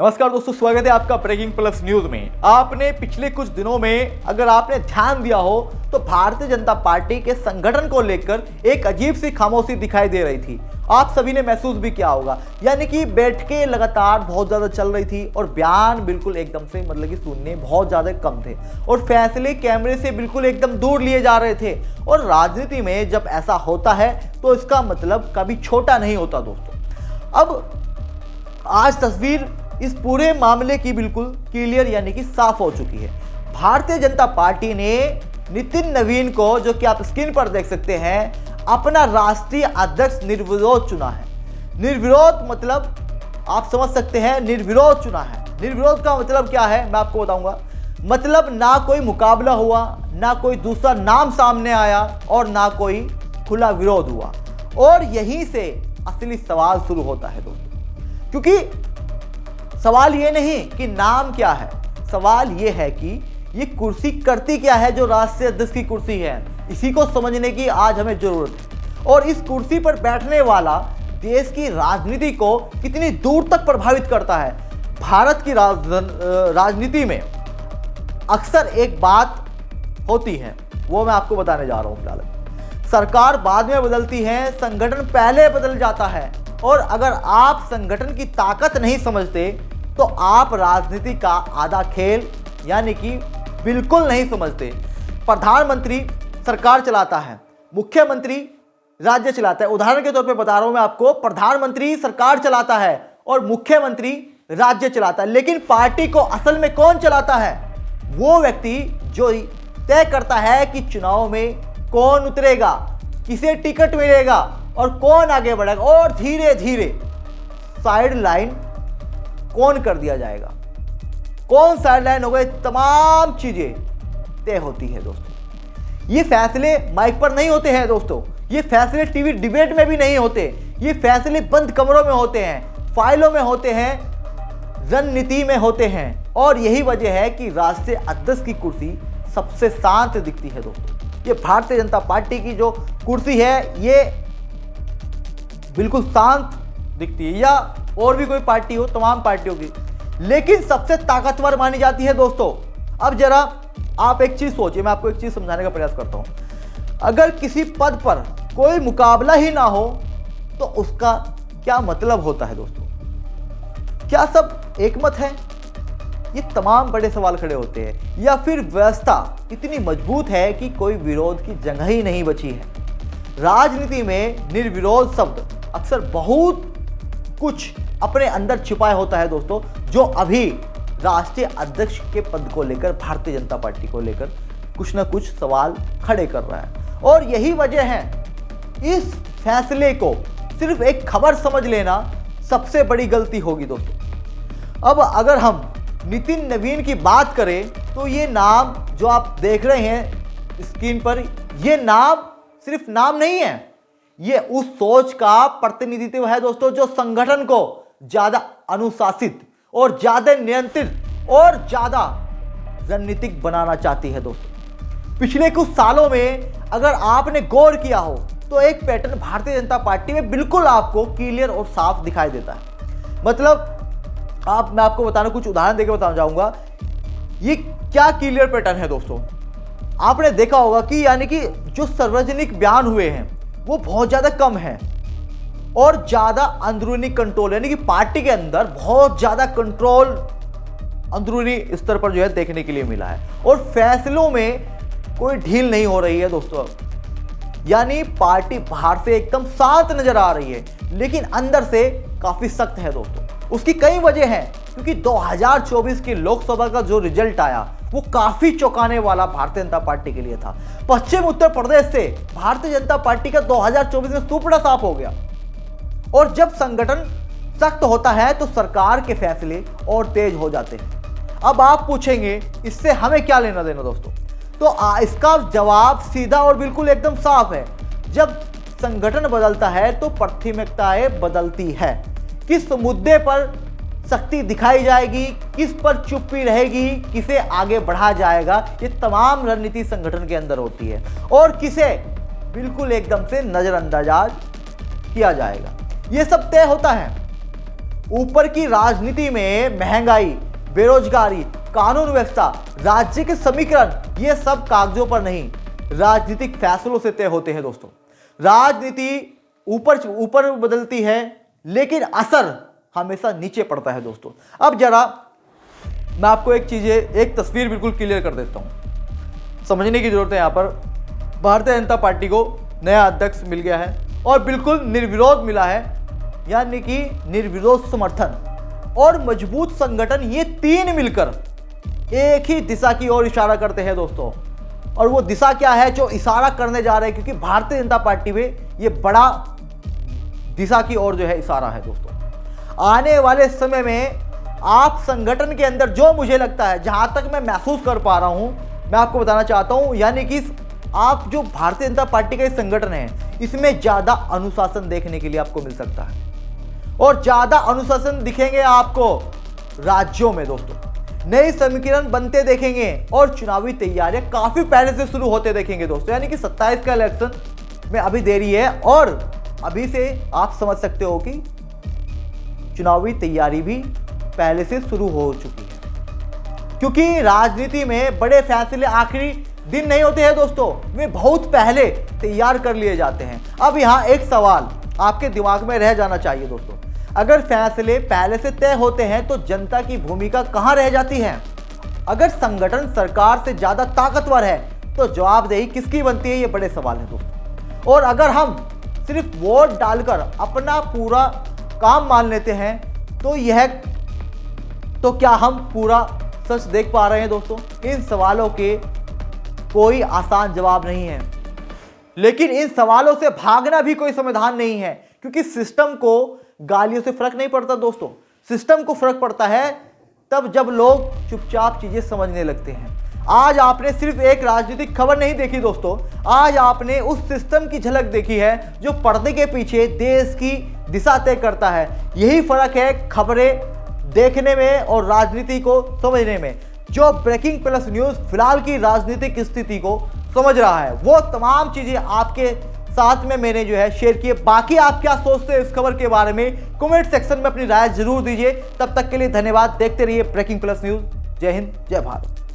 नमस्कार दोस्तों, स्वागत है आपका ब्रेकिंग प्लस न्यूज में। आपने पिछले कुछ दिनों में अगर आपने ध्यान दिया हो तो भारतीय जनता पार्टी के संगठन को लेकर एक अजीब सी खामोशी दिखाई दे रही थी। आप सभी ने महसूस भी किया होगा, यानी कि बैठकें लगातार बहुत ज्यादा चल रही थी और बयान बिल्कुल एकदम से मतलब कि सुनने बहुत ज्यादा कम थे और फैसले कैमरे से बिल्कुल एकदम दूर लिए जा रहे थे। और राजनीति में जब ऐसा होता है तो इसका मतलब कभी छोटा नहीं होता दोस्तों। अब आज तस्वीर इस पूरे मामले की बिल्कुल क्लियर यानी कि साफ हो चुकी है। भारतीय जनता पार्टी ने नितिन नवीन को, जो कि आप स्क्रीन पर देख सकते हैं, अपना राष्ट्रीय अध्यक्ष निर्विरोध चुना है। निर्विरोध मतलब आप समझ सकते हैं, निर्विरोध चुना है। निर्विरोध का मतलब क्या है मैं आपको बताऊंगा। मतलब ना कोई मुकाबला हुआ, ना कोई दूसरा नाम सामने आया और ना कोई खुला विरोध हुआ। और यहीं से असली सवाल शुरू होता है दोस्तों, क्योंकि सवाल ये नहीं कि नाम क्या है, सवाल ये है कि ये कुर्सी करती क्या है। जो राष्ट्रीय अध्यक्ष की कुर्सी है, इसी को समझने की आज हमें जरूरत है। और इस कुर्सी पर बैठने वाला देश की राजनीति को कितनी दूर तक प्रभावित करता है। भारत की राजनीति में अक्सर एक बात होती है, वो मैं आपको बताने जा रहा हूं। फिलहाल सरकार बाद में बदलती है, संगठन पहले बदल जाता है। और अगर आप संगठन की ताकत नहीं समझते तो आप राजनीति का आधा खेल यानी कि बिल्कुल नहीं समझते। प्रधानमंत्री सरकार चलाता है, मुख्यमंत्री राज्य चलाता है। उदाहरण के तौर पे बता रहा हूं मैं आपको, प्रधानमंत्री सरकार चलाता है और मुख्यमंत्री राज्य चलाता है। लेकिन पार्टी को असल में कौन चलाता है? वो व्यक्ति जो तय करता है कि चुनाव में कौन उतरेगा, किसे टिकट मिलेगा और कौन आगे बढ़ेगा, और धीरे धीरे साइड लाइन कौन कर दिया जाएगा, कौन साइड लाइन हो गए, तमाम चीजें तय होती है दोस्तों। ये फैसले माइक पर नहीं होते हैं दोस्तों, ये फैसले टीवी डिबेट में भी नहीं होते, ये फैसले बंद कमरों में होते हैं, फाइलों में होते हैं, रणनीति में होते हैं। और यही वजह है कि राष्ट्रीय अध्यक्ष की कुर्सी सबसे शांत दिखती है दोस्तों। ये भारतीय जनता पार्टी की जो कुर्सी है ये बिल्कुल शांत दिखती है, या और भी कोई पार्टी हो, तमाम पार्टियों की, लेकिन सबसे ताकतवर मानी जाती है दोस्तों। अब जरा आप एक चीज सोचिए, मैं आपको एक चीज समझाने का प्रयास करता हूं। अगर किसी पद पर कोई मुकाबला ही ना हो तो उसका क्या मतलब होता है दोस्तों? क्या सब एकमत है? ये तमाम बड़े सवाल खड़े होते हैं। या फिर व्यवस्था इतनी मजबूत है कि कोई विरोध की जगह ही नहीं बची है? राजनीति में निर्विरोध शब्द अक्सर बहुत कुछ अपने अंदर छिपाए होता है दोस्तों, जो अभी राष्ट्रीय अध्यक्ष के पद को लेकर, भारतीय जनता पार्टी को लेकर कुछ ना कुछ सवाल खड़े कर रहा है। और यही वजह है, इस फैसले को सिर्फ एक खबर समझ लेना सबसे बड़ी गलती होगी दोस्तों। अब अगर हम नितिन नवीन की बात करें तो ये नाम जो आप देख रहे हैं स्क्रीन पर, ये नाम सिर्फ नाम नहीं है, ये उस सोच का प्रतिनिधित्व है दोस्तों जो संगठन को ज्यादा अनुशासित और ज्यादा नियंत्रित और ज्यादा रणनीतिक बनाना चाहती है दोस्तों। पिछले कुछ सालों में अगर आपने गौर किया हो तो एक पैटर्न भारतीय जनता पार्टी में बिल्कुल आपको क्लियर और साफ दिखाई देता है। मतलब मैं आपको बताना, कुछ उदाहरण देकर बताना चाहूंगा ये क्या क्लियर पैटर्न है दोस्तों। आपने देखा होगा कि यानी कि जो सार्वजनिक बयान हुए हैं वो बहुत ज्यादा कम है और ज्यादा अंदरूनी कंट्रोल, यानी कि पार्टी के अंदर बहुत ज्यादा कंट्रोल अंदरूनी स्तर पर जो है देखने के लिए मिला है। और फैसलों में कोई ढील नहीं हो रही है दोस्तों, यानी पार्टी बाहर से एकदम शांत नजर आ रही है लेकिन अंदर से काफी सख्त है दोस्तों। उसकी कई वजह है, क्योंकि 2024 की लोकसभा का जो रिजल्ट आया वो काफी चौंकाने वाला भारतीय जनता पार्टी के लिए था। पश्चिम उत्तर प्रदेश से भारतीय जनता पार्टी का 2024 में सुपड़ा साफ हो गया। और जब संगठन सख्त होता है तो सरकार के फैसले और तेज हो जाते हैं। अब आप पूछेंगे इससे हमें क्या लेना देना दोस्तों? तो इसका जवाब सीधा और बिल्कुल एकदम साफ है। जब संगठन बदलता है तो प्राथमिकताएं बदलती है। किस मुद्दे पर सख्ती दिखाई जाएगी, किस पर चुप्पी रहेगी, किसे आगे बढ़ा जाएगा, ये तमाम रणनीति संगठन के अंदर होती है। और किसे बिल्कुल एकदम से नजरअंदाज किया जाएगा, ये सब तय होता है। ऊपर की राजनीति में महंगाई, बेरोजगारी, कानून व्यवस्था, राज्य के समीकरण, ये सब कागजों पर नहीं, राजनीतिक फैसलों से तय होते हैं दोस्तों। राजनीति ऊपर ऊपर बदलती है, लेकिन असर हमेशा नीचे पड़ता है दोस्तों। अब जरा मैं आपको एक तस्वीर बिल्कुल क्लियर कर देता हूं। समझने की जरूरत है। यहाँ पर भारतीय जनता पार्टी को नया अध्यक्ष मिल गया है और बिल्कुल निर्विरोध मिला है, यानी कि निर्विरोध समर्थन और मजबूत संगठन, ये तीन मिलकर एक ही दिशा की ओर इशारा करते हैं दोस्तों। और वो दिशा क्या है जो इशारा करने जा रहे हैं, क्योंकि भारतीय जनता पार्टी में ये बड़ा दिशा की ओर जो है इशारा है दोस्तों। आने वाले समय में आप संगठन के अंदर, जो मुझे लगता है, जहां तक मैं महसूस कर पा रहा हूं, मैं आपको बताना चाहता हूं, यानी कि आप जो भारतीय जनता पार्टी का संगठन है, इसमें ज्यादा अनुशासन देखने के लिए आपको मिल सकता है। और ज्यादा अनुशासन दिखेंगे आपको राज्यों में दोस्तों। नए समीकरण बनते देखेंगे और चुनावी तैयारियां काफी पहले से शुरू होते देखेंगे दोस्तों। यानी कि 27 का इलेक्शन में अभी देरी है और अभी से आप समझ सकते हो कि चुनावी तैयारी भी पहले से शुरू हो चुकी है, क्योंकि राजनीति में बड़े फैसले आखिरी दिन नहीं होते हैं दोस्तों, वे बहुत पहले तैयार कर लिए जाते हैं। अब यहाँ एक सवाल आपके दिमाग में रह जाना चाहिए दोस्तों, अगर फैसले पहले से तय होते हैं तो जनता की भूमिका कहां रह जाती है? अगर संगठन सरकार से ज्यादा ताकतवर है तो जवाबदेही किसकी बनती है? ये बड़े सवाल हैं दोस्तों। और अगर हम सिर्फ वोट डालकर अपना पूरा काम मान लेते हैं तो क्या हम पूरा सच देख पा रहे हैं दोस्तों? इन सवालों के कोई आसान जवाब नहीं है, लेकिन इन सवालों से भागना भी कोई समाधान नहीं है, क्योंकि सिस्टम को गालियों से फर्क नहीं पड़ता दोस्तों। सिस्टम को फर्क पड़ता है तब जब लोग चुपचाप चीजें समझने लगते हैं। आज आपने सिर्फ एक राजनीतिक खबर नहीं देखी दोस्तों, आज आपने उस सिस्टम की झलक देखी है जो पर्दे के पीछे देश की दिशा तय करता है। यही फर्क है खबरें देखने में और राजनीति को समझने में। जो ब्रेकिंग प्लस न्यूज फिलहाल की राजनीतिक स्थिति को समझ रहा है, वो तमाम चीजें आपके साथ में मैंने जो है शेयर किए। बाकी आप क्या सोचते हैं इस खबर के बारे में, कमेंट सेक्शन में अपनी राय जरूर दीजिए। तब तक के लिए धन्यवाद। देखते रहिए ब्रेकिंग प्लस न्यूज। जय हिंद, जय भारत।